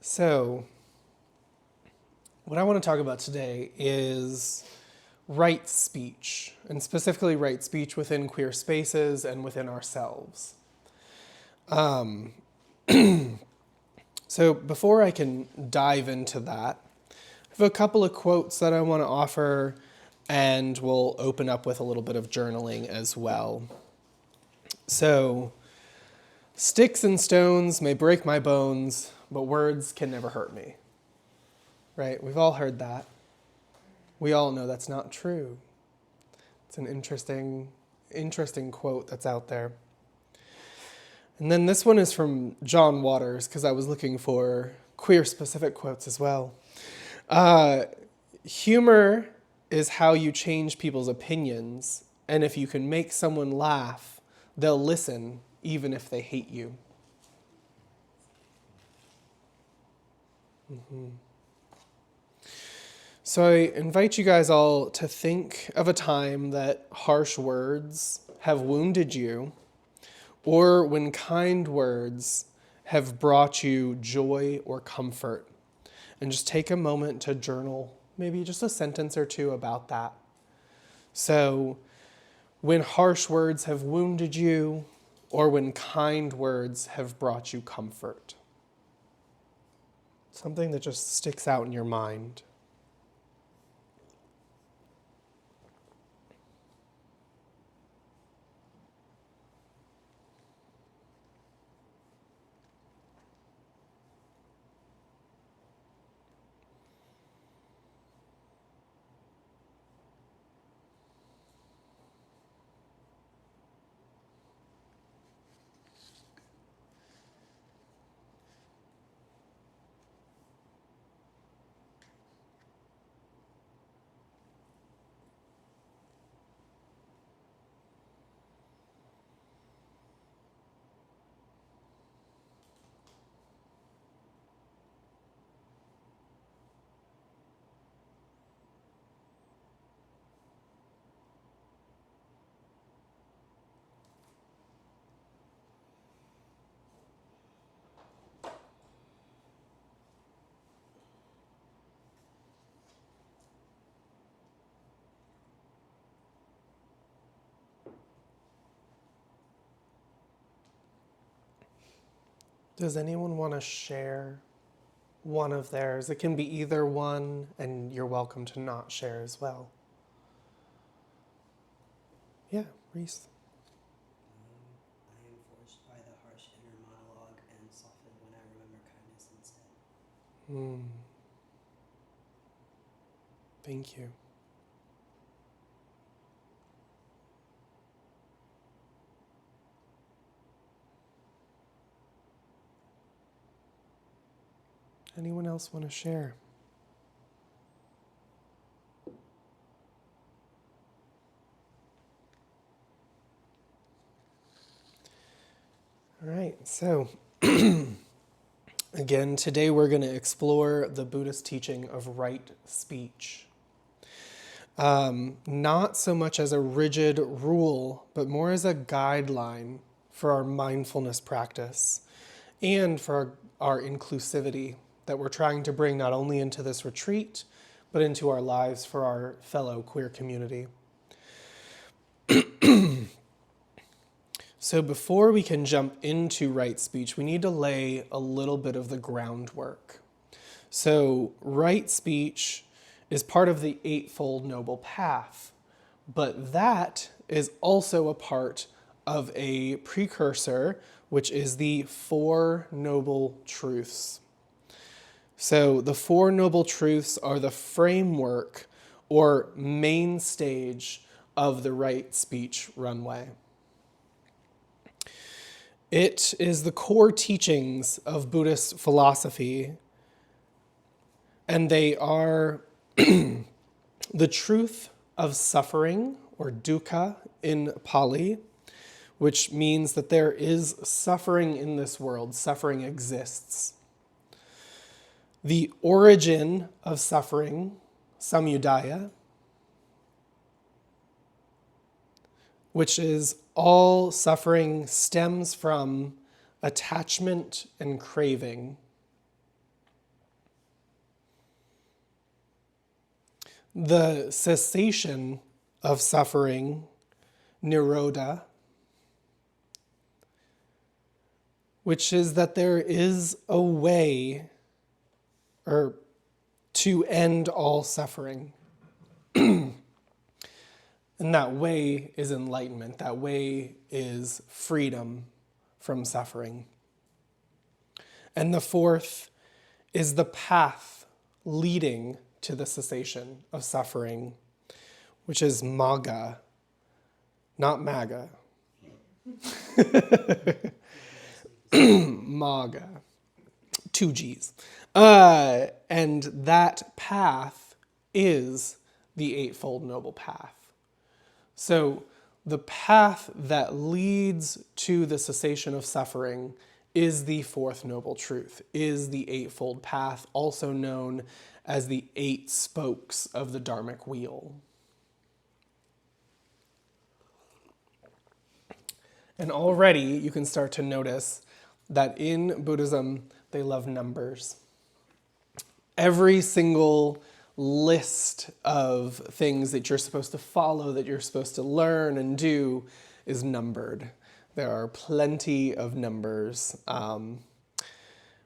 So, what I want to talk about today is right speech, and specifically right speech within queer spaces and within ourselves. So, before I can dive into that, I have a couple of quotes that I want to offer, and we'll open up with a little bit of journaling as well. So, sticks and stones may break my bones, but words can never hurt me. Right? We've all heard that. We all know that's not true. It's an interesting quote that's out there. And then this one is from John Waters, because I was looking for queer-specific quotes as well. Humor is how you change people's opinions, and if you can make someone laugh, they'll listen even if they hate you. So I invite you guys all to think of a time that harsh words have wounded you, or when kind words have brought you joy or comfort. And just take a moment to journal, maybe just a sentence or two about that. So, when harsh words have wounded you, or when kind words have brought you comfort. Something that just sticks out in your mind. Does anyone want to share one of theirs? It can be either one, and you're welcome to not share as well. Yeah, Reese. I am forced by the harsh inner monologue and soften when I remember kindness instead. Thank you. Anyone else want to share? All right, so again, today we're going to explore the Buddhist teaching of right speech. Not so much as a rigid rule, but more as a guideline for our mindfulness practice and for our inclusivity that we're trying to bring not only into this retreat, but into our lives for our fellow queer community. So before we can jump into right speech, we need to lay a little bit of the groundwork. So right speech is part of the Eightfold Noble Path, but that is also a part of a precursor, which is the Four Noble Truths. So the Four Noble Truths are the framework or main stage of the right speech runway. It is the core teachings of Buddhist philosophy, and they are the truth of suffering, or dukkha in Pali, which means that there is suffering in this world. Suffering exists. The origin of suffering, samudaya, which is all suffering stems from attachment and craving. the cessation of suffering, nirodha, which is that there is a way to end all suffering. And that way is enlightenment. That way is freedom from suffering. And the fourth is the path leading to the cessation of suffering, which is Magga, not MAGA. Magga, two G's. And that path is the Eightfold Noble Path. So the path that leads to the cessation of suffering is the fourth noble truth, is the Eightfold Path, also known as the 8 spokes of the Dharmic wheel. And already you can start to notice that in Buddhism, they love numbers. Every single list of things that you're supposed to follow, that you're supposed to learn and do, is numbered. There are plenty of numbers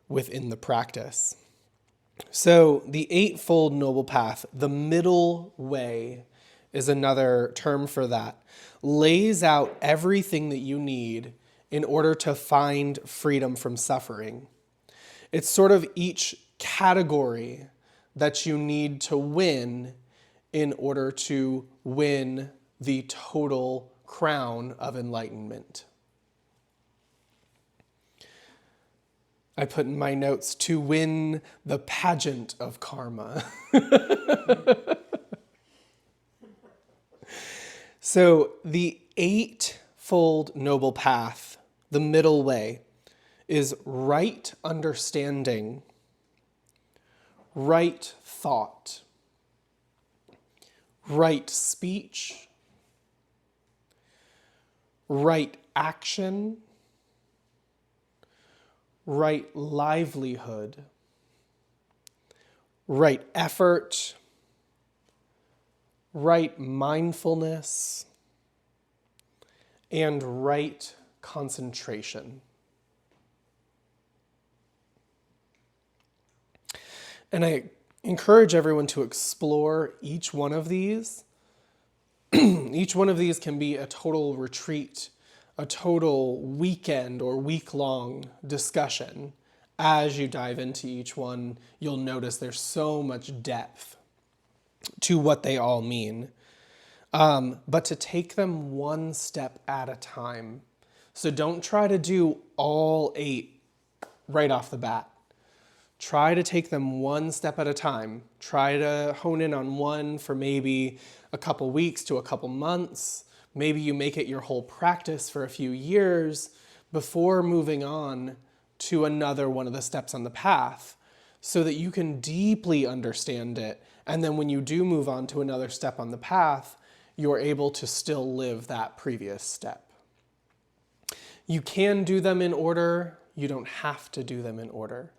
within the practice. So the Eightfold Noble Path, the middle way, is another term for that, lays out everything that you need in order to find freedom from suffering. It's sort of each category that you need to win in order to win the total crown of enlightenment. I put in my notes, to win the pageant of karma. So the Eightfold Noble Path, the middle way, is right understanding, right thought, right speech, right action, right livelihood, right effort, right mindfulness, and right concentration. And I encourage everyone to explore each one of these. Each one of these can be a total retreat, a total weekend or week-long discussion. As you dive into each one, you'll notice there's so much depth to what they all mean. But to take them one step at a time. So don't try to do all 8 right off the bat. Try to take them one step at a time. Try to hone in on one for maybe a couple weeks to a couple months. Maybe you make it your whole practice for a few years before moving on to another one of the steps on the path, so that you can deeply understand it. And then when you do move on to another step on the path, you're able to still live that previous step. You can do them in order. You don't have to do them in order.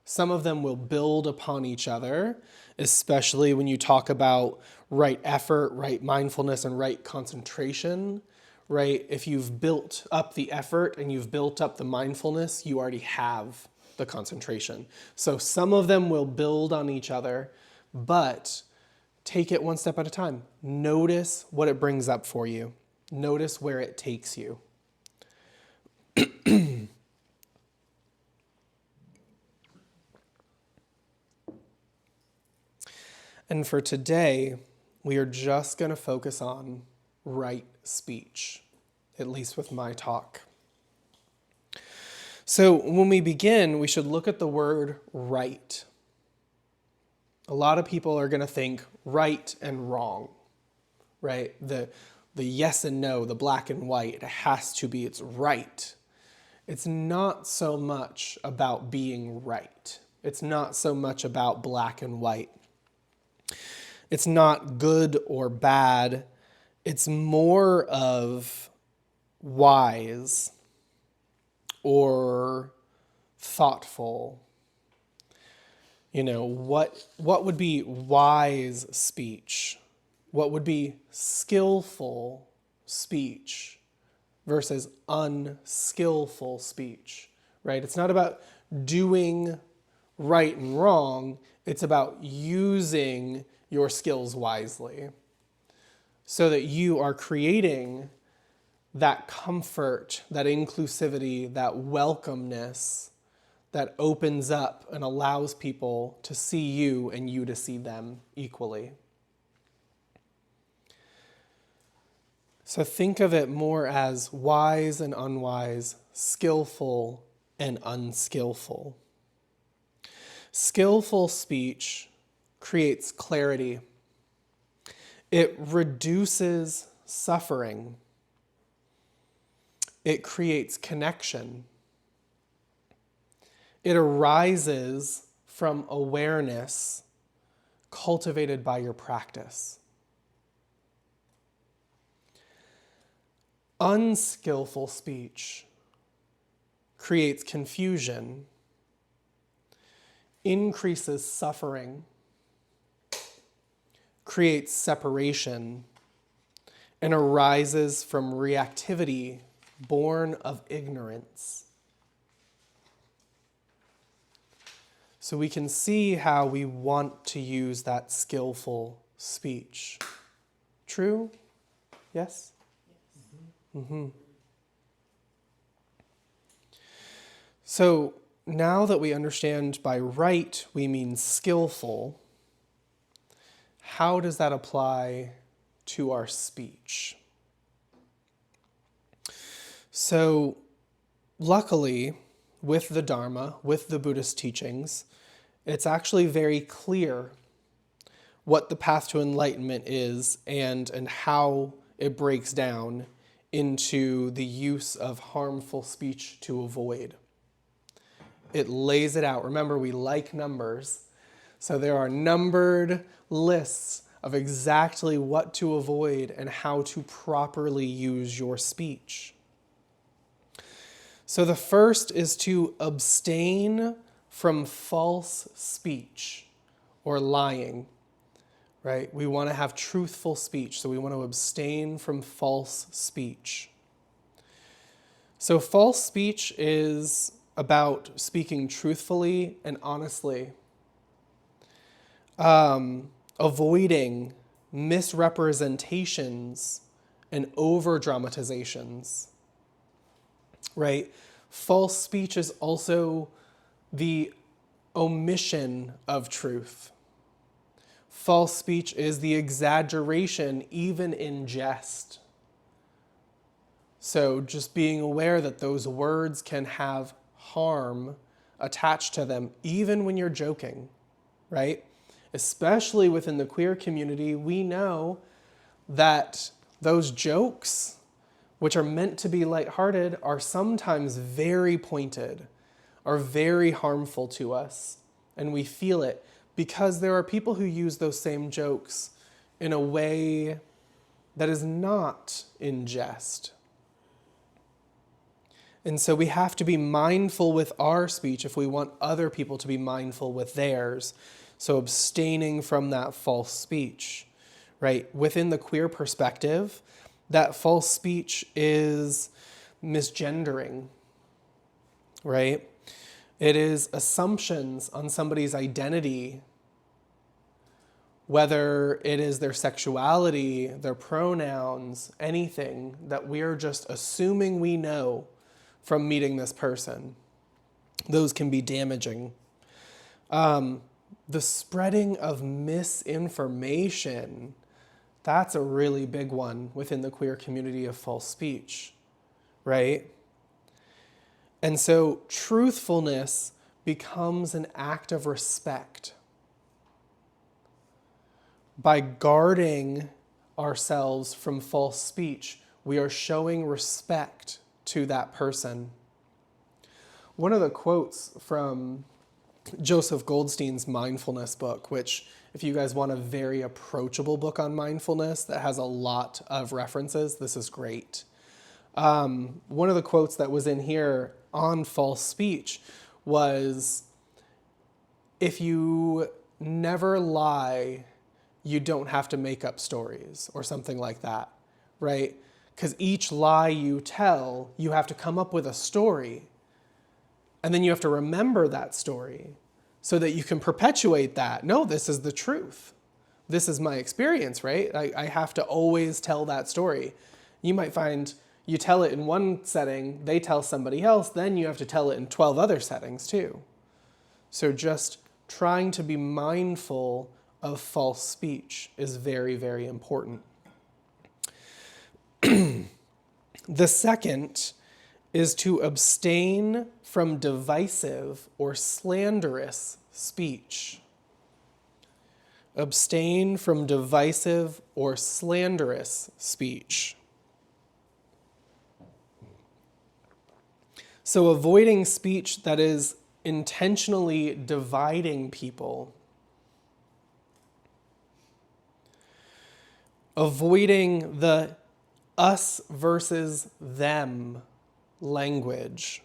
Some of them will build upon each other, especially when you talk about right effort, right mindfulness, and right concentration, right? If you've built up the effort and you've built up the mindfulness, you already have the concentration. So some of them will build on each other, but take it one step at a time. Notice what it brings up for you. Notice where it takes you. And for today, we are just going to focus on right speech, at least with my talk. So when we begin, we should look at the word right. A lot of people are going to think right and wrong, right? The yes and no, the black and white, it has to be, it's right. It's not so much about being right. It's not so much about black and white. It's not good or bad. It's more of wise or thoughtful. What would be wise speech? What would be skillful speech versus unskillful speech, right? It's not about doing right and wrong. It's about using your skills wisely so that you are creating that comfort, that inclusivity, that welcomeness that opens up and allows people to see you and you to see them equally. So think of it more as wise and unwise, skillful and unskillful. Skillful speech creates clarity. It reduces suffering. It creates connection. It arises from awareness cultivated by your practice. Unskillful speech creates confusion, increases suffering, creates separation, and arises from reactivity born of ignorance. So we can see how we want to use that skillful speech. True? Yes? Mm-hmm. So now that we understand by right we mean skillful, how does that apply to our speech? So luckily, with the Dharma, with the Buddhist teachings, it's actually very clear what the path to enlightenment is and how it breaks down into the use of harmful speech to avoid. It lays it out. Remember, we like numbers. So there are numbered lists of exactly what to avoid and how to properly use your speech. So the first is to abstain from false speech or lying, right? We want to have truthful speech, so we want to abstain from false speech. So false speech is about speaking truthfully and honestly, avoiding misrepresentations and over-dramatizations, right? False speech is also the omission of truth. False speech is the exaggeration, even in jest. So just being aware that those words can have harm attached to them, even when you're joking, right? Especially within the queer community, we know that those jokes, which are meant to be lighthearted, are sometimes very pointed, are very harmful to us, and we feel it because there are people who use those same jokes in a way that is not in jest. And so we have to be mindful with our speech if we want other people to be mindful with theirs. So abstaining from that false speech, right? Within the queer perspective, that false speech is misgendering, right? It is assumptions on somebody's identity, whether it is their sexuality, their pronouns, anything that we're just assuming we know from meeting this person. Those can be damaging. The spreading of misinformation, that's a really big one within the queer community of false speech, right? And so truthfulness becomes an act of respect. By guarding ourselves from false speech, we are showing respect to that person. One of the quotes from Joseph Goldstein's mindfulness book, which if you guys want a very approachable book on mindfulness that has a lot of references, this is great. One of the quotes that was in here on false speech was, if you never lie, you don't have to make up stories or something like that, right? Because each lie you tell, you have to come up with a story. And then you have to remember that story so that you can perpetuate that. No, this is the truth. This is my experience, right? I have to always tell that story. You might find you tell it in one setting, they tell somebody else, then you have to tell it in 12 other settings too. So just trying to be mindful of false speech is very, very important. The second is to abstain from divisive or slanderous speech. Abstain from divisive or slanderous speech. So avoiding speech that is intentionally dividing people. Avoiding the us versus them language.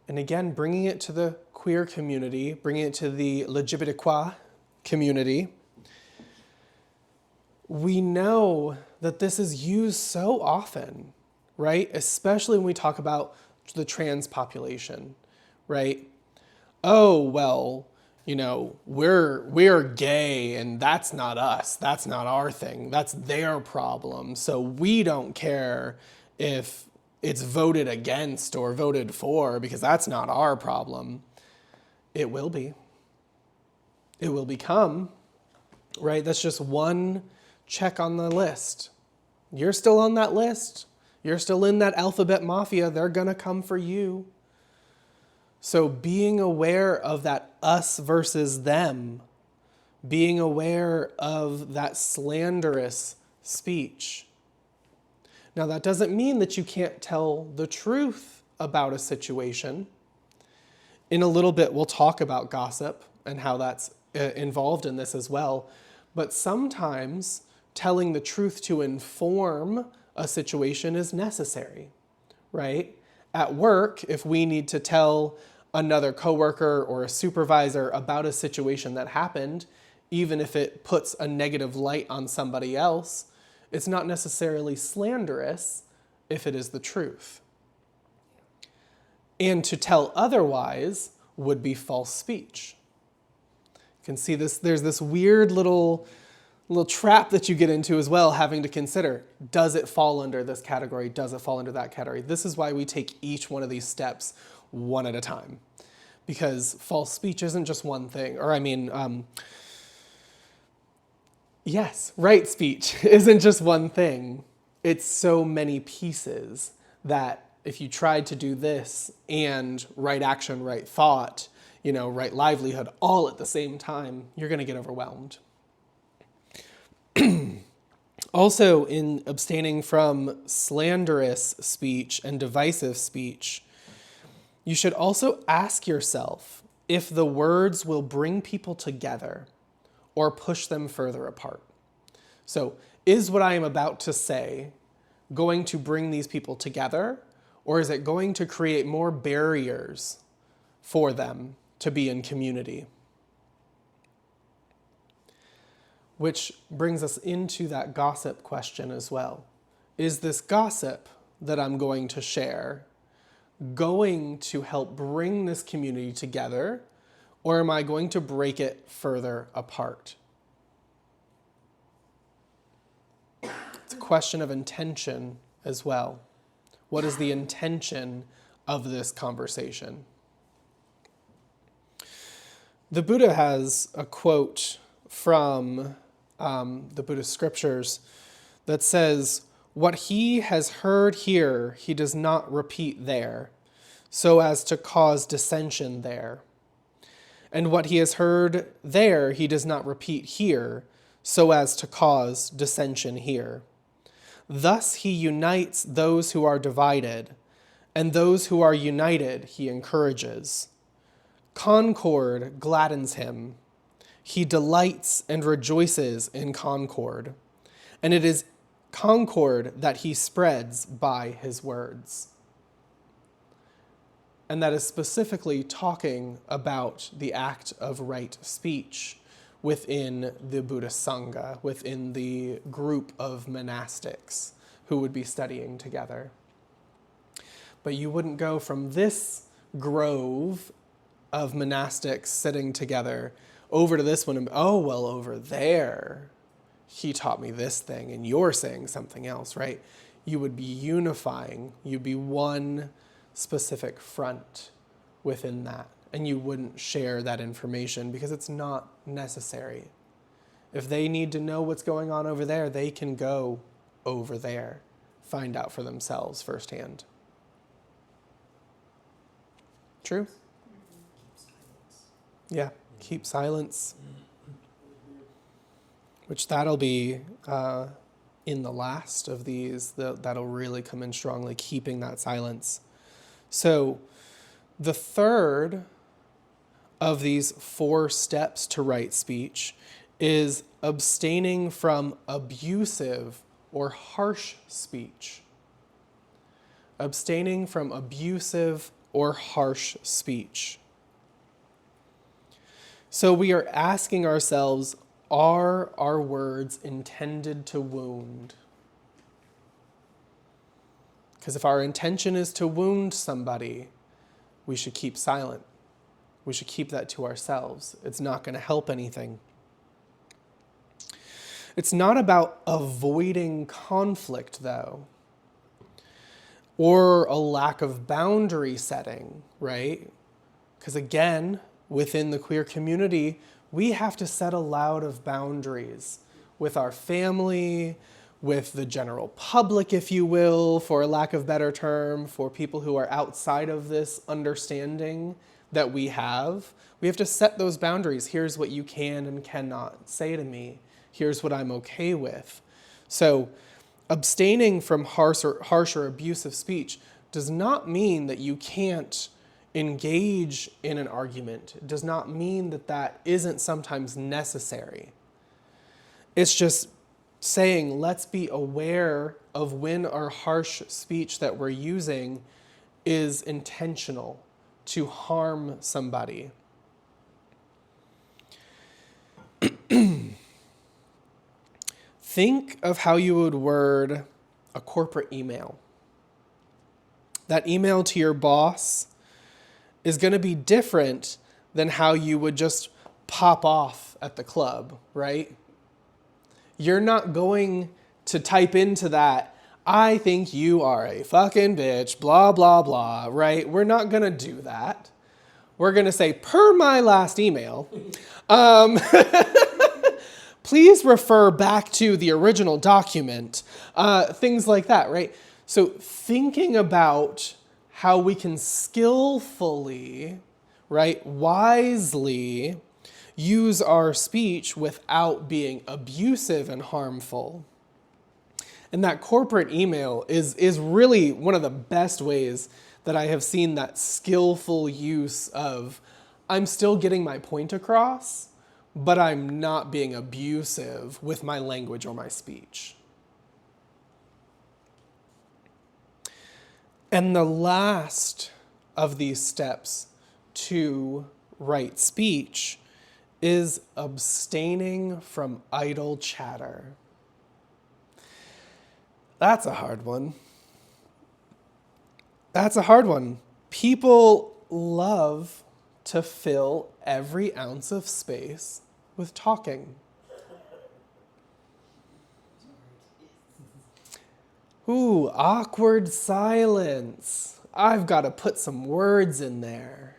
And again, bringing it to the queer community, bringing it to the LGBTQ community. We know that this is used so often, right? Especially when we talk about the trans population, right? Oh, well, you know, we're gay and that's not us. That's not our thing. That's their problem. So we don't care if it's voted against or voted for because that's not our problem. It will be. It will become, right? That's just one check on the list. You're still on that list. You're still in that alphabet mafia. They're going to come for you. So being aware of that us versus them, being aware of that slanderous speech. Now, that doesn't mean that you can't tell the truth about a situation. In a little bit, we'll talk about gossip and how that's involved in this as well. But sometimes telling the truth to inform a situation is necessary, right? At work, if we need to tell another coworker or a supervisor about a situation that happened, even if it puts a negative light on somebody else, it's not necessarily slanderous if it is the truth. And to tell otherwise would be false speech. You can see this, there's this weird little trap that you get into as well, having to consider, does it fall under this category? Does it fall under that category? This is why we take each one of these steps one at a time. Because false speech isn't just one thing, yes, right speech isn't just one thing. It's so many pieces that if you tried to do this and right action, right thought, right livelihood all at the same time, you're going to get overwhelmed. Also, in abstaining from slanderous speech and divisive speech, you should also ask yourself if the words will bring people together or push them further apart. So, is what I am about to say going to bring these people together, or is it going to create more barriers for them to be in community? Which brings us into that gossip question as well. Is this gossip that I'm going to share going to help bring this community together, or am I going to break it further apart? It's a question of intention as well. What is the intention of this conversation? The Buddha has a quote from the Buddhist scriptures that says, "What he has heard here, he does not repeat there, so as to cause dissension there. And what he has heard there, he does not repeat here, so as to cause dissension here. Thus he unites those who are divided, and those who are united he encourages. Concord gladdens him. He delights and rejoices in concord, and it is concord that he spreads by his words." and that is specifically talking about the act of right speech within the Buddhist Sangha, within the group of monastics who would be studying together. But you wouldn't go from this grove of monastics sitting together over to this one and, oh, well, over there, he taught me this thing and you're saying something else, right? You would be unifying. You'd be one specific front within that. And you wouldn't share that information because it's not necessary. If they need to know what's going on over there, they can go over there, find out for themselves firsthand. True? Yeah, keep silence. Which that'll be in the last of these, that'll really come in strongly, keeping that silence. So the third of these 4 steps to right speech is abstaining from abusive or harsh speech. Abstaining from abusive or harsh speech. So we are asking ourselves, are our words intended to wound? Because if our intention is to wound somebody, we should keep silent. We should keep that to ourselves. It's not going to help anything. It's not about avoiding conflict, though, or a lack of boundary setting, right? Because again, within the queer community, we have to set a lot of boundaries with our family, with the general public, if you will, for a lack of better term, for people who are outside of this understanding that we have. We have to set those boundaries. Here's what you can and cannot say to me. Here's what I'm okay with. So abstaining from harsh or abusive speech does not mean that you can't engage in an argument. It does not mean that that isn't sometimes necessary. It's just saying, let's be aware of when our harsh speech that we're using is intentional to harm somebody. Think of how you would word a corporate email. That email to your boss is going to be different than how you would just pop off at the club, right? You're not going to type into that, I think you are a fucking bitch, blah, blah, blah, right? We're not going to do that. We're going to say, per my last email, please refer back to the original document, things like that, right? So thinking about how we can skillfully, right, wisely use our speech without being abusive and harmful. And that corporate email is really one of the best ways that I have seen that skillful use of, I'm still getting my point across, but I'm not being abusive with my language or my speech. And the last of these steps to right speech is abstaining from idle chatter. That's a hard one. That's a hard one. People love to fill every ounce of space with talking. Ooh, awkward silence. I've got to put some words in there.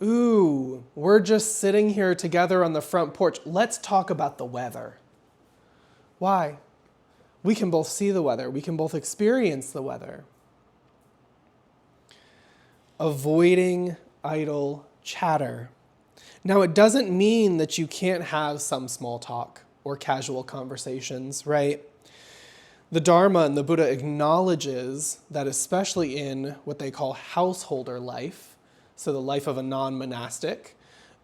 Ooh, we're just sitting here together on the front porch. Let's talk about the weather. Why? We can both see the weather. We can both experience the weather. Avoiding idle chatter. Now, it doesn't mean that you can't have some small talk or casual conversations, right? The Dharma and the Buddha acknowledges that especially in what they call householder life, so the life of a non-monastic,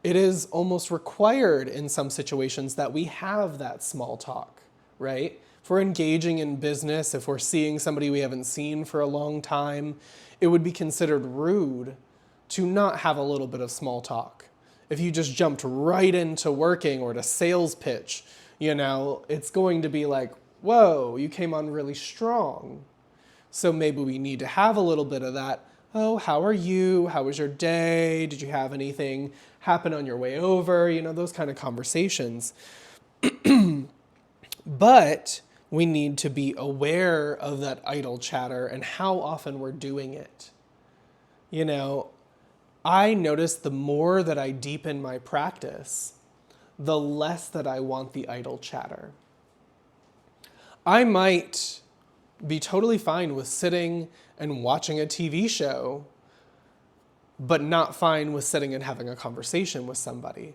it is almost required in some situations that we have that small talk, right? If we're engaging in business, if we're seeing somebody we haven't seen for a long time, it would be considered rude to not have a little bit of small talk. If you just jumped right into working or to sales pitch, it's going to be like, whoa, you came on really strong. So maybe we need to have a little bit of that. Oh, how are you? How was your day? Did you have anything happen on your way over? Those kind of conversations. But we need to be aware of that idle chatter and how often we're doing it. I notice the more that I deepen my practice, the less that I want the idle chatter. I might be totally fine with sitting and watching a TV show, but not fine with sitting and having a conversation with somebody.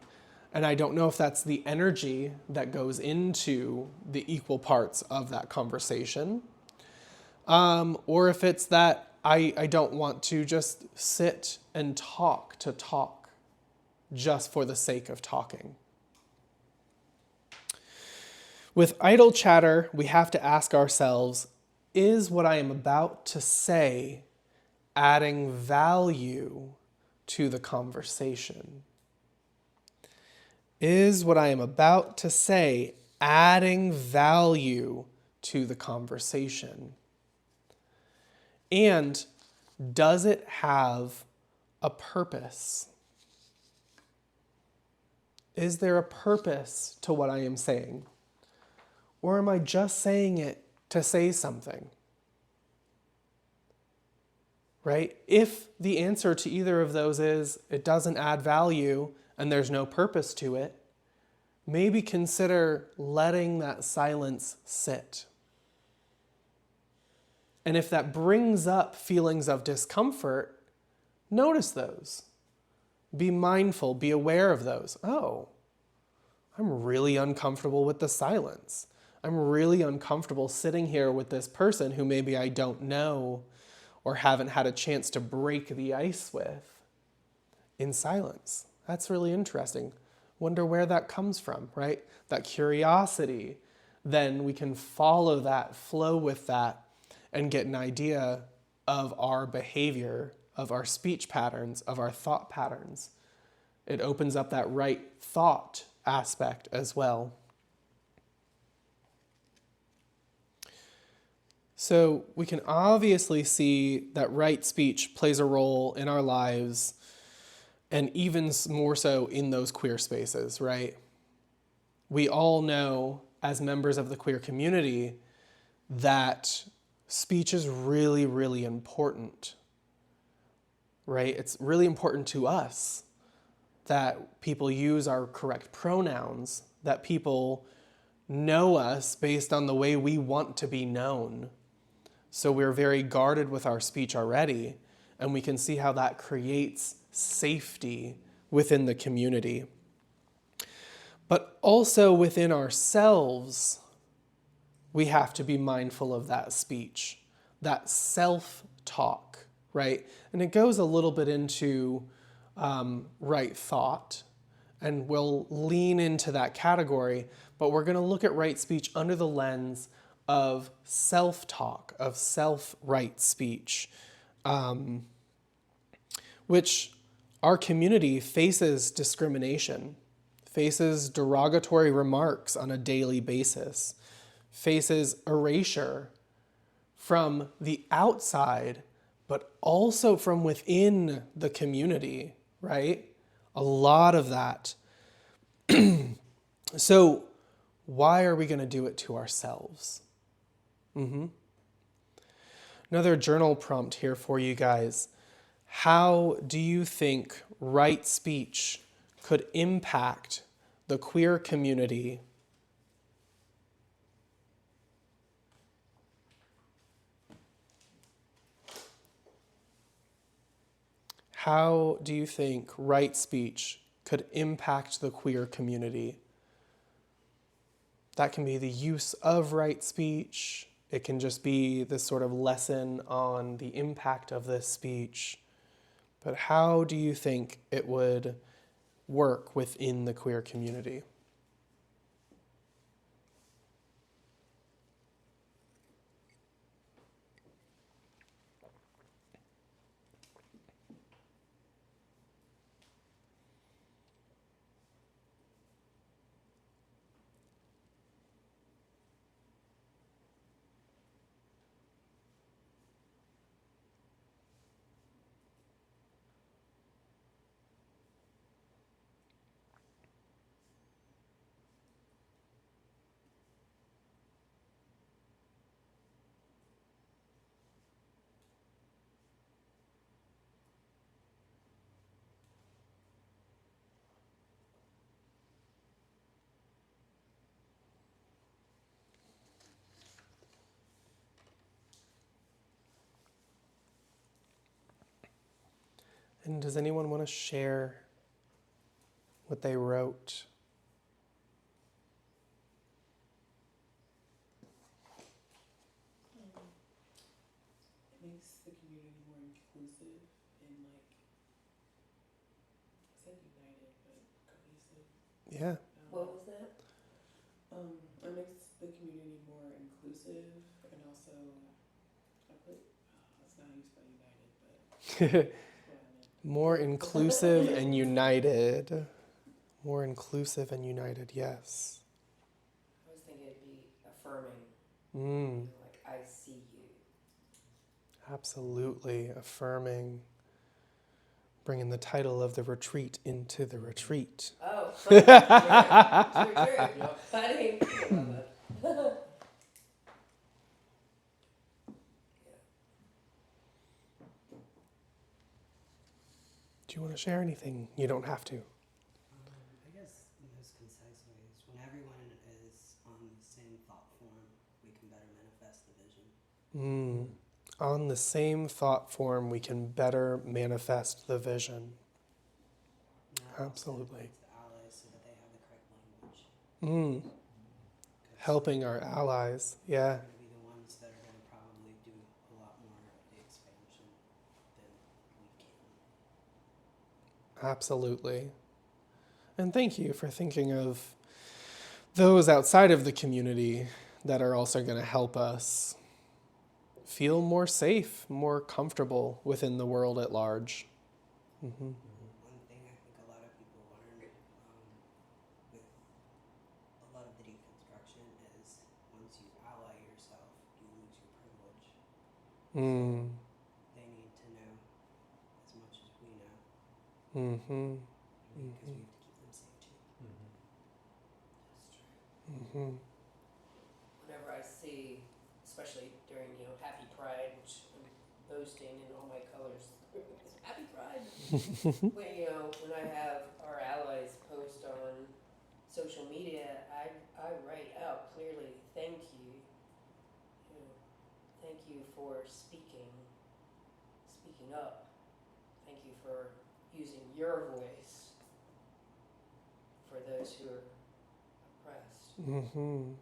And I don't know if that's the energy that goes into the equal parts of that conversation, or if it's that I don't want to just sit and talk to talk just for the sake of talking. With idle chatter, we have to ask ourselves, is what I am about to say adding value to the conversation? Is what I am about to say adding value to the conversation? And does it have a purpose? Is there a purpose to what I am saying? Or am I just saying it to say something? Right? If the answer to either of those is it doesn't add value and there's no purpose to it, maybe consider letting that silence sit. And if that brings up feelings of discomfort, notice those. Be mindful, be aware of those. Oh, I'm really uncomfortable with the silence. I'm really uncomfortable sitting here with this person who maybe I don't know or haven't had a chance to break the ice with in silence. That's really interesting. Wonder where that comes from, right? That curiosity. Then we can follow that, flow with that, and get an idea of our behavior, of our speech patterns, of our thought patterns. It opens up that right thought aspect as well. So we can obviously see that right speech plays a role in our lives, and even more so in those queer spaces, right? We all know, as members of the queer community, that speech is really, really important, right? It's really important to us that people use our correct pronouns, that people know us based on the way we want to be known. So we're very guarded with our speech already, and we can see how that creates safety within the community. But also within ourselves, we have to be mindful of that speech, that self-talk, right? And it goes a little bit into right thought, and we'll lean into that category, but we're going to look at right speech under the lens of self-talk, of self-right speech, which our community faces discrimination, faces derogatory remarks on a daily basis, faces erasure from the outside, but also from within the community, right? A lot of that. So why are we going to do it to ourselves? Another journal prompt here for you guys. How do you think right speech could impact the queer community? How do you think right speech could impact the queer community? That can be the use of right speech. It can just be this sort of lesson on the impact of this speech. But how do you think it would work within the queer community? And does anyone want to share what they wrote? It makes the community more inclusive and I said united, but cohesive. Yeah. What was that? It makes the community more inclusive and also, let's not use by united, but that's what I meant. More inclusive and united. More inclusive and united, yes. I was thinking it'd be affirming. Mm, Like, I see you. absolutely. Affirming. Bringing the title of the retreat into the retreat. Oh, true. True. I didn't think about that. Do you want to share anything? You don't have to. I guess the most concise way is when everyone is on the same thought form, we can better manifest the vision. On the same thought form, we can better manifest the vision. And that also Absolutely. includes the allies so that they have the correct language. 'Cause Helping our allies, yeah. they're going to be the ones that are going to probably do a lot more of the expansion than we can. Absolutely. And thank you for thinking of those outside of the community that are also going to help us feel more safe, more comfortable within the world at large. Mm-hmm. One thing I think a lot of people learn with a lot of the deconstruction is once you ally yourself, you lose your privilege. Mm. They need to know as much as we know Mm-hmm. because we have to keep them safe too. That's true. Mm-hmm. Whenever I see, especially during, Happy Pride, which I'm boasting in all my colors, Happy Pride. When I have our allies post on social media, I write out clearly, thank you. Thank you for speaking up. Thank you for using your voice for those who are oppressed. Mm-hmm.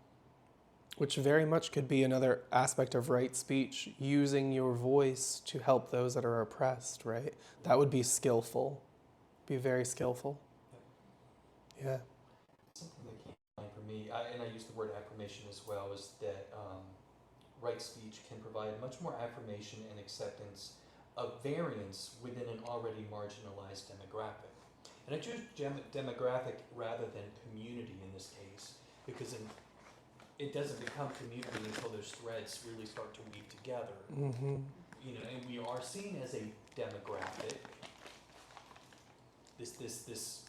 Which very much could be another aspect of right speech, using your voice to help those that are oppressed, right? That would be skillful, be very skillful. Yeah. Something that came to mind for me, and I use the word affirmation as well, is that right speech can provide much more affirmation and acceptance of variance within an already marginalized demographic. And I choose demographic rather than community in this case, because it doesn't become community until those threads really start to weave together. Mm-hmm. And we are seen as a demographic. This,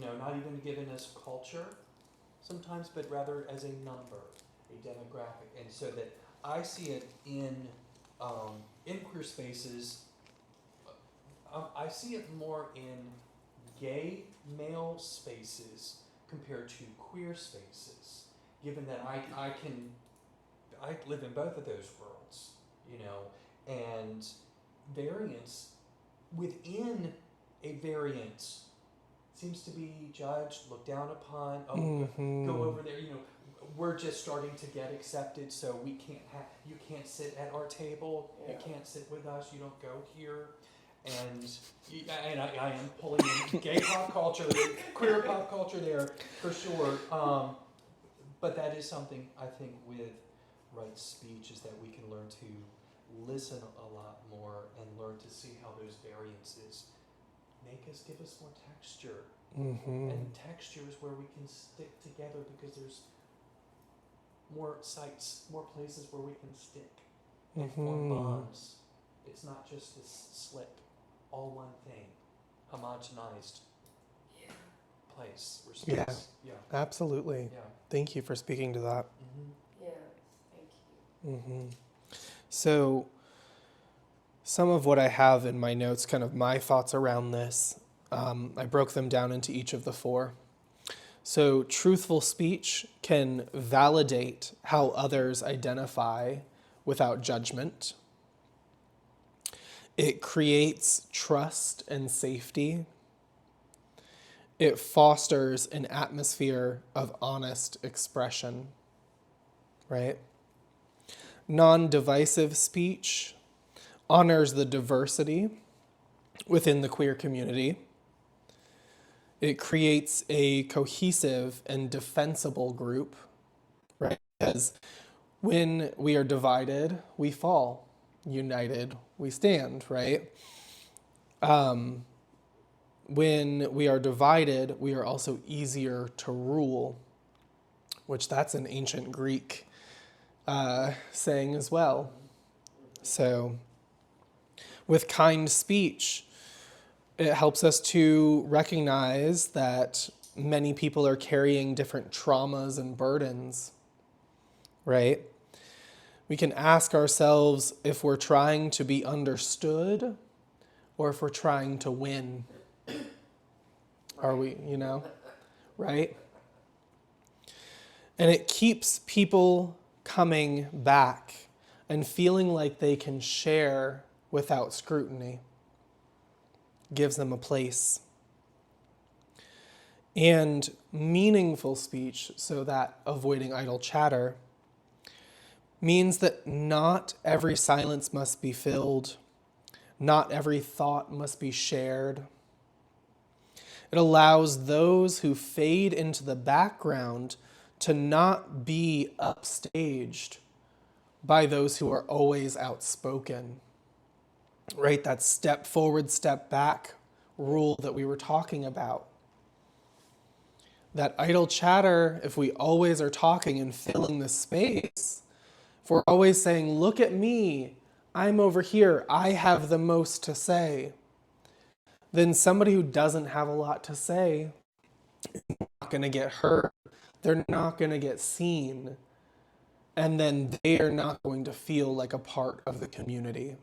not even given as culture sometimes, but rather as a number, a demographic. And so that I see it in queer spaces. I see it more in gay male spaces compared to queer spaces, given that I live in both of those worlds, and variance within a variance seems to be judged, looked down upon. Oh, Mm-hmm. go over there. We're just starting to get accepted, so we can't you can't sit at our table. Yeah. You can't sit with us. You don't go here. And I am pulling in gay pop culture, queer pop culture there for sure. But that is something I think with right speech is that we can learn to listen a lot more and learn to see how those variances give us more texture. Mm-hmm. And texture is where we can stick together because there's more sites, more places where we can stick and form bonds. It's not just this slick, all one thing, homogenized place or space. Yeah. Absolutely. Yeah. Thank you for speaking to that. Mm-hmm. Yeah, thank you. Mm-hmm. So, some of what I have in my notes, kind of my thoughts around this, I broke them down into each of the four. So, truthful speech can validate how others identify without judgment. It creates trust and safety. It fosters an atmosphere of honest expression, right? Non-divisive speech honors the diversity within the queer community. It creates a cohesive and defensible group, right? Because when we are divided, we fall. United, we stand, right? When we are divided, we are also easier to rule, which that's an ancient Greek saying as well. So with kind speech, it helps us to recognize that many people are carrying different traumas and burdens, right? We can ask ourselves if we're trying to be understood or if we're trying to win. Are we, right? And it keeps people coming back and feeling like they can share without scrutiny. Gives them a place. And meaningful speech, so that avoiding idle chatter, means that not every silence must be filled. Not every thought must be shared. It allows those who fade into the background to not be upstaged by those who are always outspoken. Right? That step forward, step back rule that we were talking about. That idle chatter, if we always are talking and filling the space, if we're always saying, look at me, I'm over here, I have the most to say, then somebody who doesn't have a lot to say is not going to get heard. They're not going to get seen. And then they are not going to feel like a part of the community.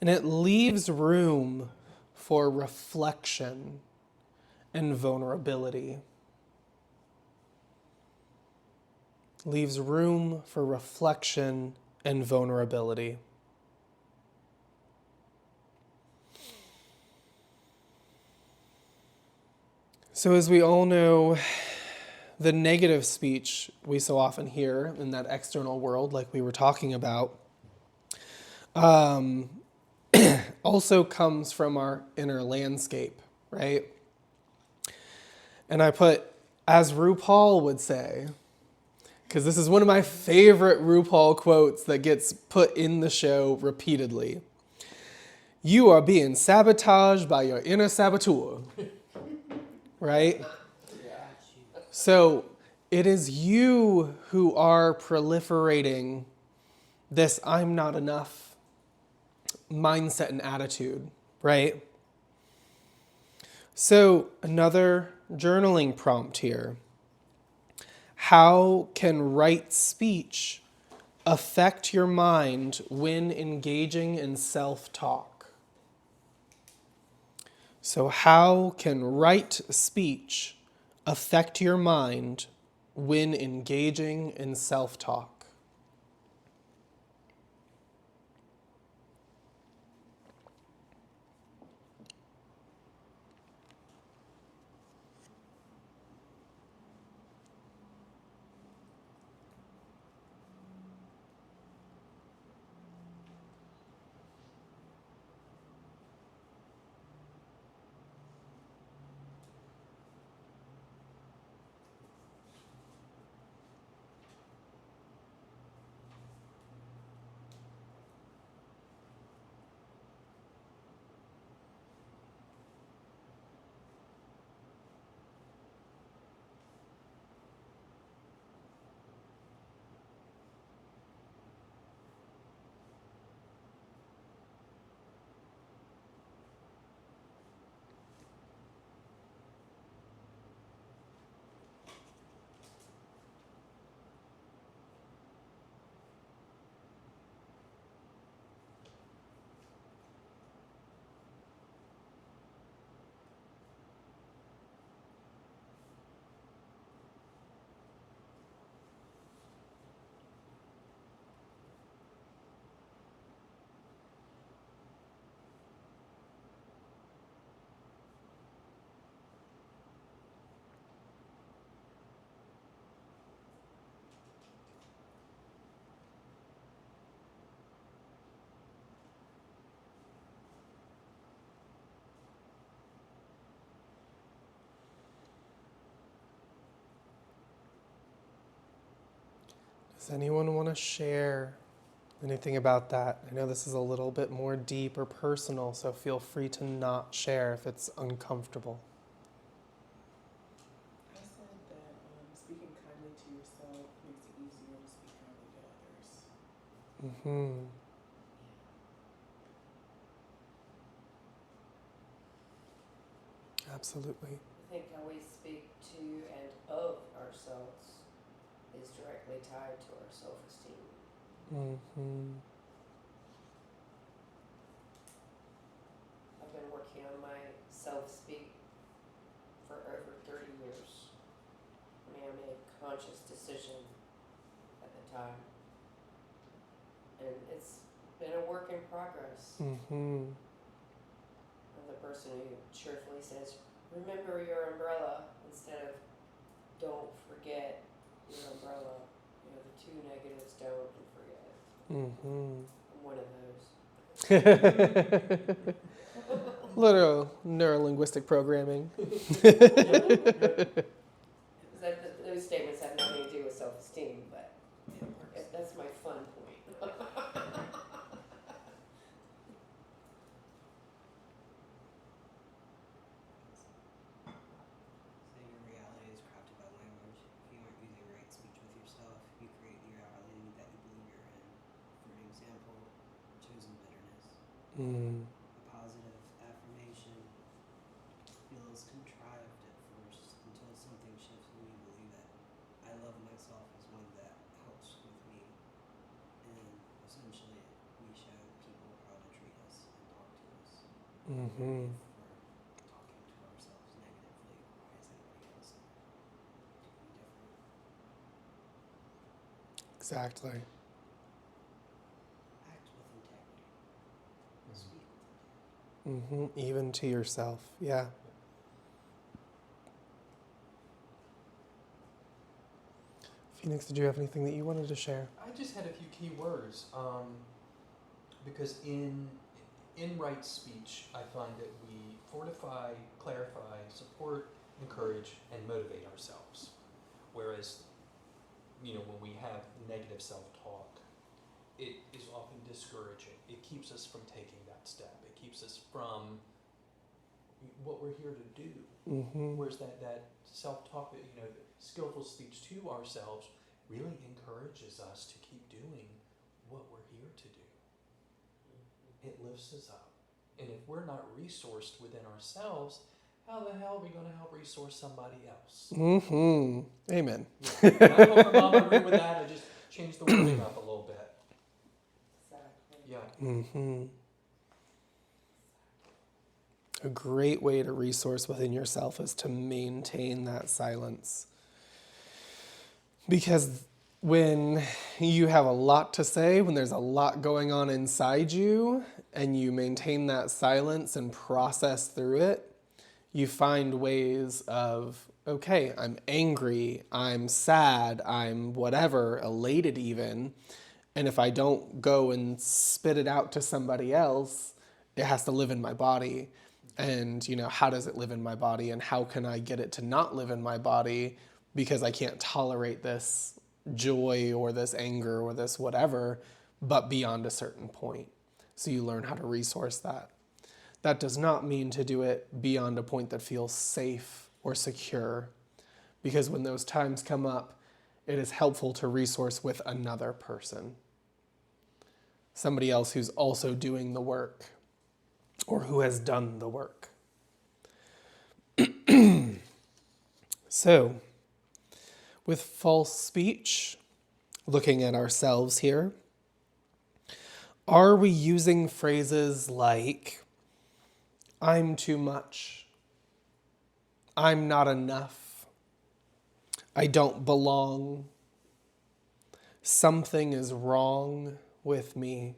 And it leaves room for reflection and vulnerability. Leaves room for reflection and vulnerability. So as we all know, the negative speech we so often hear in that external world, like we were talking about, also comes from our inner landscape, right? And I put, as RuPaul would say, because this is one of my favorite RuPaul quotes that gets put in the show repeatedly. You are being sabotaged by your inner saboteur. Right? So it is you who are proliferating this I'm not enough mindset and attitude, right? So another journaling prompt here. How can right speech affect your mind when engaging in self-talk? So how can right speech affect your mind when engaging in self-talk? Does anyone want to share anything about that? I know this is a little bit more deep or personal, so feel free to not share if it's uncomfortable. I said that speaking kindly to yourself makes it easier to speak kindly to others. Mm-hmm. Absolutely. I think how we speak to and of ourselves is directly tied to our self-esteem. Mm-hmm. I've been working on my self-speak for over 30 years. I mean, I made a conscious decision at the time. And it's been a work in progress. Mm-hmm. I'm the person who cheerfully says, remember your umbrella, instead of don't forget your umbrella. You know, the two negatives, don't and forget. Mm-hmm. I'm one of those. Little neuro-linguistic programming. Those statements have nothing to do with self-esteem, but that's my fun point. So your reality is crafted by language. If you aren't using right speech with yourself, you create the reality that you believe you're in. For an example, chosen bitterness. Mm. A positive affirmation feels contrived at first until something shifts when you believe it. I love myself as one that helps with me. And essentially, we show people how to treat us and talk to us. Mm-hmm. If we're talking to ourselves negatively, why is anybody else doing different? Exactly. Act with integrity. Speak with integrity. Mm-hmm. Even to yourself. Yeah. Phoenix, did you have anything that you wanted to share? I just had a few key words, because in right speech, I find that we fortify, clarify, support, encourage, and motivate ourselves. Whereas, when we have negative self-talk, it is often discouraging. It keeps us from taking that step. It keeps us from what we're here to do. Mm-hmm. Whereas that self-talk, skillful speech to ourselves really encourages us to keep doing what we're here to do. It lifts us up. And if we're not resourced within ourselves, how the hell are we going to help resource somebody else? Mm-hmm. Amen. Yeah. And I hope for Mom agree with that. I just changed the wording up a little bit. Exactly. Yeah. Mm-hmm. A great way to resource within yourself is to maintain that silence. Because when you have a lot to say, when there's a lot going on inside you, and you maintain that silence and process through it, you find ways of, okay, I'm angry, I'm sad, I'm whatever, elated even, and if I don't go and spit it out to somebody else, it has to live in my body. And, how does it live in my body, and how can I get it to not live in my body because I can't tolerate this joy or this anger or this whatever, but beyond a certain point. So you learn how to resource that. That does not mean to do it beyond a point that feels safe or secure, because when those times come up, it is helpful to resource with another person, somebody else who's also doing the work or who has done the work. So, with false speech, looking at ourselves here, are we using phrases like, I'm too much, I'm not enough, I don't belong, something is wrong with me?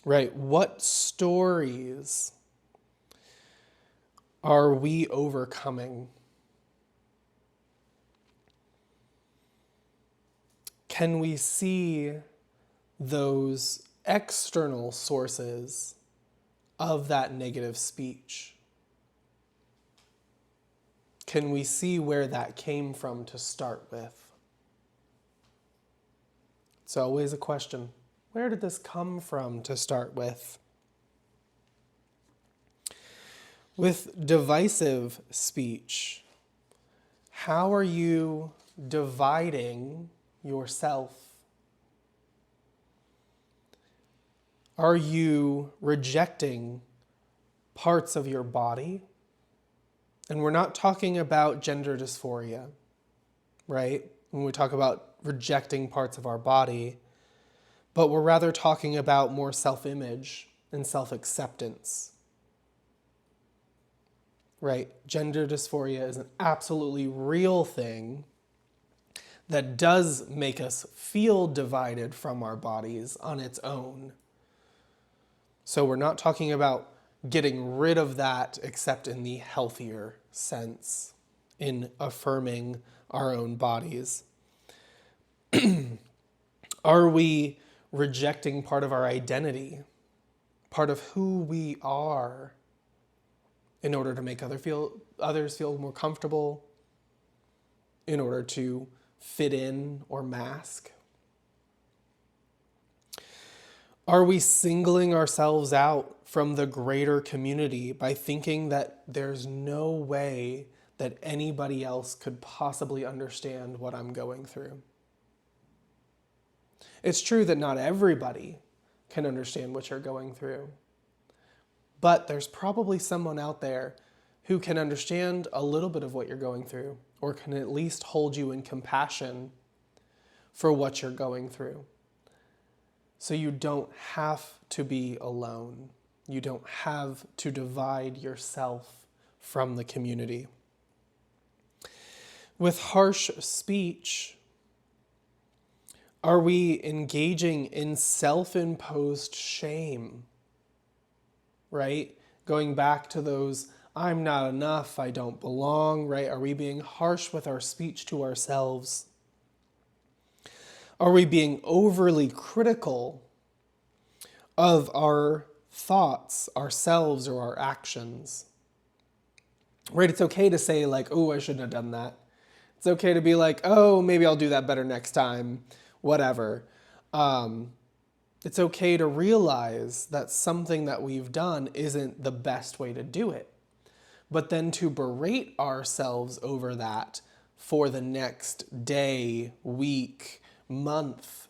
Right, what stories are we overcoming? Can we see those external sources of that negative speech? Can we see where that came from to start with? It's always a question. Where did this come from to start with? With divisive speech, how are you dividing yourself? Are you rejecting parts of your body? And we're not talking about gender dysphoria, right? When we talk about rejecting parts of our body, but we're rather talking about more self-image and self-acceptance, right? Gender dysphoria is an absolutely real thing that does make us feel divided from our bodies on its own. So we're not talking about getting rid of that except in the healthier sense, in affirming our own bodies. Are we rejecting part of our identity, part of who we are, in order to make others feel more comfortable, in order to fit in or mask? Are we singling ourselves out from the greater community by thinking that there's no way that anybody else could possibly understand what I'm going through? It's true that not everybody can understand what you're going through, but there's probably someone out there who can understand a little bit of what you're going through, or can at least hold you in compassion for what you're going through. So you don't have to be alone. You don't have to divide yourself from the community. With harsh speech, are we engaging in self-imposed shame? Right? Going back to those, I'm not enough, I don't belong, right? Are we being harsh with our speech to ourselves? Are we being overly critical of our thoughts, ourselves, or our actions? Right? It's okay to say like, oh, I shouldn't have done that. It's okay to be like, oh, maybe I'll do that better next time, whatever. It's okay to realize that something that we've done isn't the best way to do it. But then to berate ourselves over that for the next day, week, month,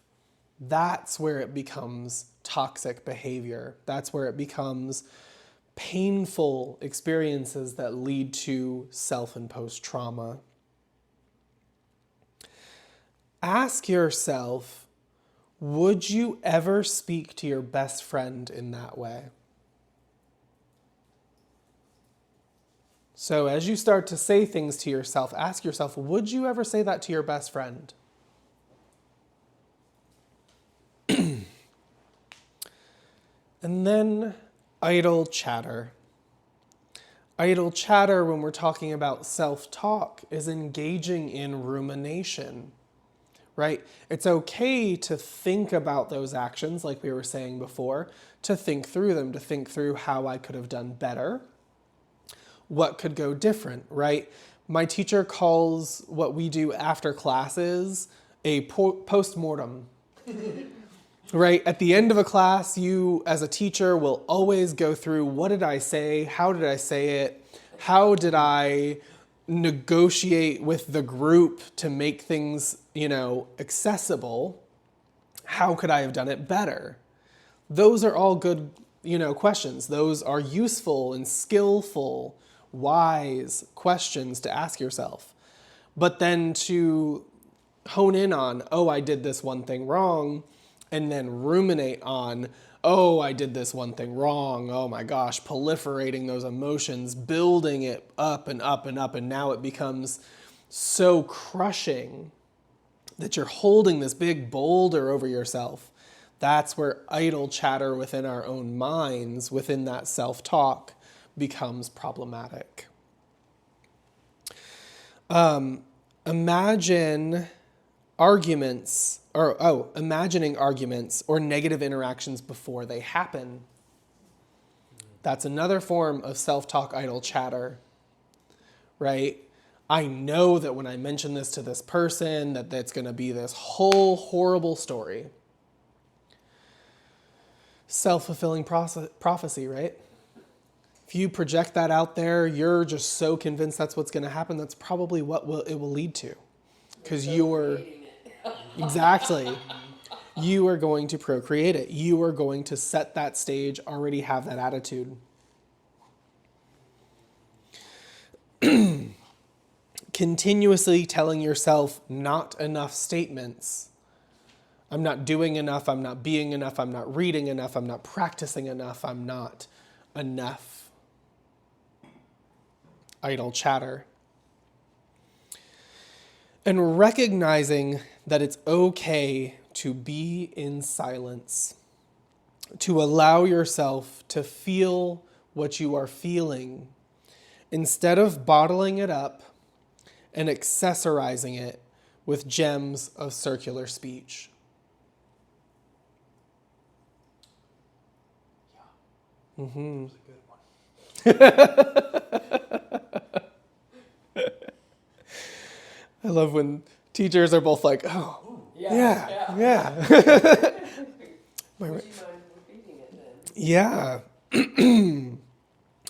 that's where it becomes toxic behavior. That's where it becomes painful experiences that lead to self-imposed trauma. Ask yourself, would you ever speak to your best friend in that way? So as you start to say things to yourself, ask yourself, would you ever say that to your best friend? And then idle chatter. Idle chatter, when we're talking about self-talk, is engaging in rumination, right? It's okay to think about those actions, like we were saying before, to think through them, to think through how I could have done better, what could go different, right? My teacher calls what we do after classes a post-mortem. Right? At the end of a class, you as a teacher will always go through, what did I say? How did I say it? How did I negotiate with the group to make things, accessible? How could I have done it better? Those are all good, questions. Those are useful and skillful, wise questions to ask yourself. But then to hone in on, oh, I did this one thing wrong, and then ruminate on, oh, I did this one thing wrong, oh my gosh, proliferating those emotions, building it up and up and up, and now it becomes so crushing that you're holding this big boulder over yourself. That's where idle chatter within our own minds, within that self-talk, becomes problematic. Imagining arguments or negative interactions before they happen. That's another form of self-talk idle chatter, right? I know that when I mention this to this person, that that's going to be this whole horrible story. Self-fulfilling prophecy, right? If you project that out there, you're just so convinced that's what's going to happen. That's probably what it will lead to. Because you're... Exactly. You are going to procreate it. You are going to set that stage, already have that attitude. Continuously telling yourself not enough statements. I'm not doing enough, I'm not being enough, I'm not reading enough, I'm not practicing enough, I'm not enough. Idle chatter. And recognizing that it's okay to be in silence, to allow yourself to feel what you are feeling, instead of bottling it up and accessorizing it with gems of circular speech. Mm-hmm. That was a good one. I love when teachers are both like, oh, yeah. Would you mind repeating it then? Yeah.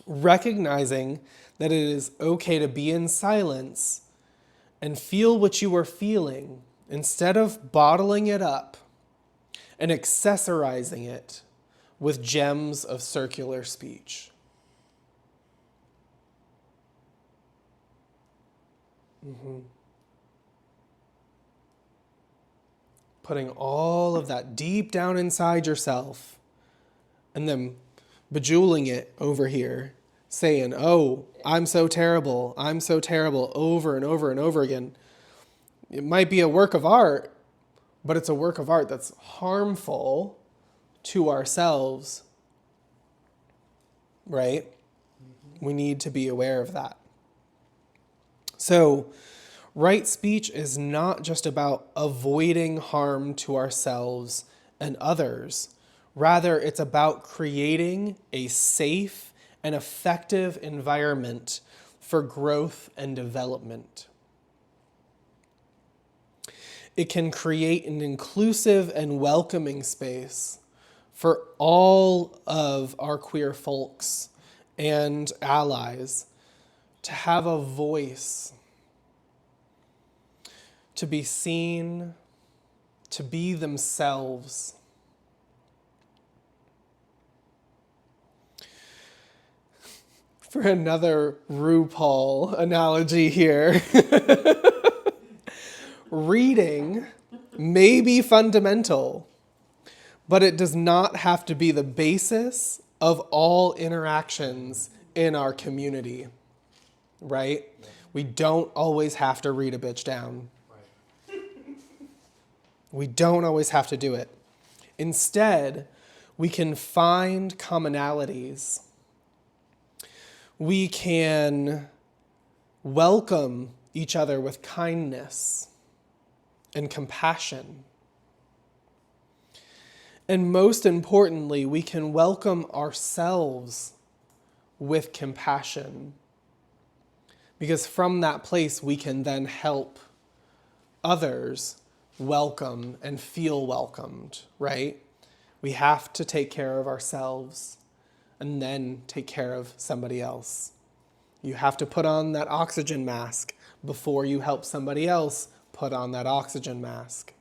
Recognizing that it is okay to be in silence and feel what you are feeling instead of bottling it up and accessorizing it with gems of circular speech. Mm-hmm. Putting all of that deep down inside yourself and then bejeweling it over here, saying, oh, I'm so terrible, over and over and over again. It might be a work of art, but it's a work of art that's harmful to ourselves, right? Mm-hmm. We need to be aware of that. So, right speech is not just about avoiding harm to ourselves and others. Rather, it's about creating a safe and effective environment for growth and development. It can create an inclusive and welcoming space for all of our queer folks and allies to have a voice, to be seen, to be themselves. For another RuPaul analogy here, reading may be fundamental, but it does not have to be the basis of all interactions in our community, right? We don't always have to read a bitch down. We don't always have to do it. Instead, we can find commonalities. We can welcome each other with kindness and compassion. And most importantly, we can welcome ourselves with compassion. Because from that place, we can then help others welcome and feel welcomed, right? We have to take care of ourselves and then take care of somebody else. You have to put on that oxygen mask before you help somebody else put on that oxygen mask.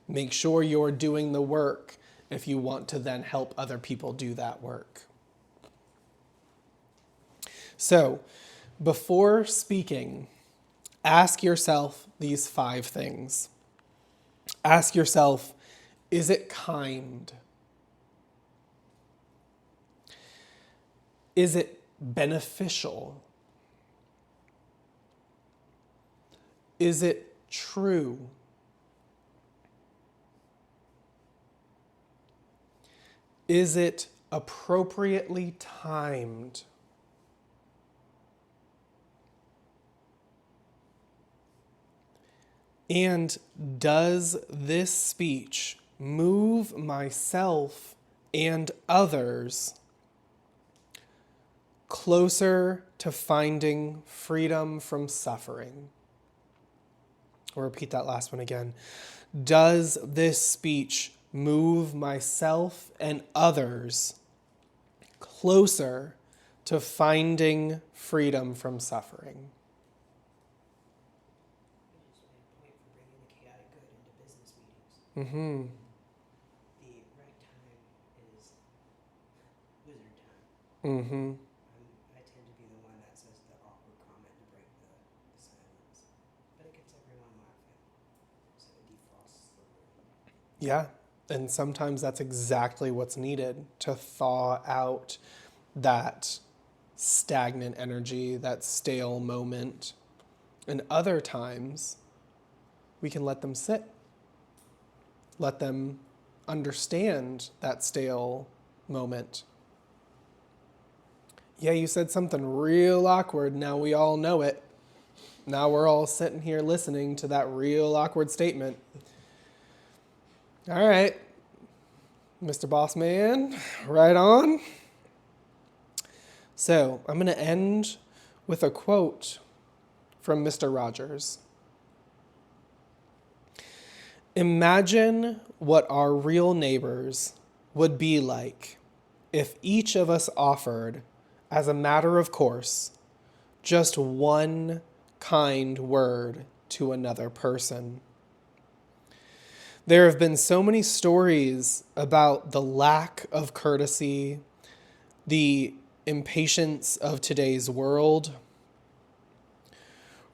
Make sure you're doing the work if you want to then help other people do that work. So, before speaking, ask yourself these 5 things. Ask yourself, is it kind? Is it beneficial? Is it true? Is it appropriately timed? And does this speech move myself and others closer to finding freedom from suffering. I'll repeat that last one again. Does this speech move myself and others closer to finding freedom from suffering? You just made a point for bringing the chaotic good into business meetings. Mm-hmm. The right time is wizard time. Mm-hmm. I tend to be the one that says the awkward comment to break the silence. But it gets everyone laughing. So it defrosts the room. Yeah. And sometimes that's exactly what's needed to thaw out that stagnant energy, that stale moment. And other times, we can let them sit. Let them understand that stale moment. Yeah, you said something real awkward. Now we all know it. Now we're all sitting here listening to that real awkward statement. All right, Mr. Boss Man, right on. So I'm going to end with a quote from Mr. Rogers. Imagine what our real neighbors would be like if each of us offered, as a matter of course, just one kind word to another person. There have been so many stories about the lack of courtesy, the impatience of today's world,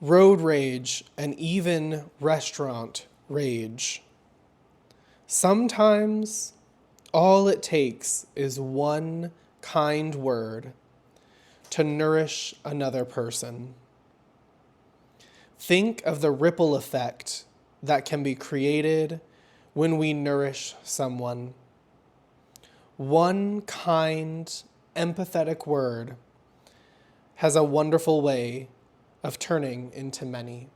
road rage, and even restaurant rage. Sometimes all it takes is one kind word to nourish another person. Think of the ripple effect that can be created when we nourish someone. One kind, empathetic word has a wonderful way of turning into many.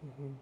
Mm-hmm.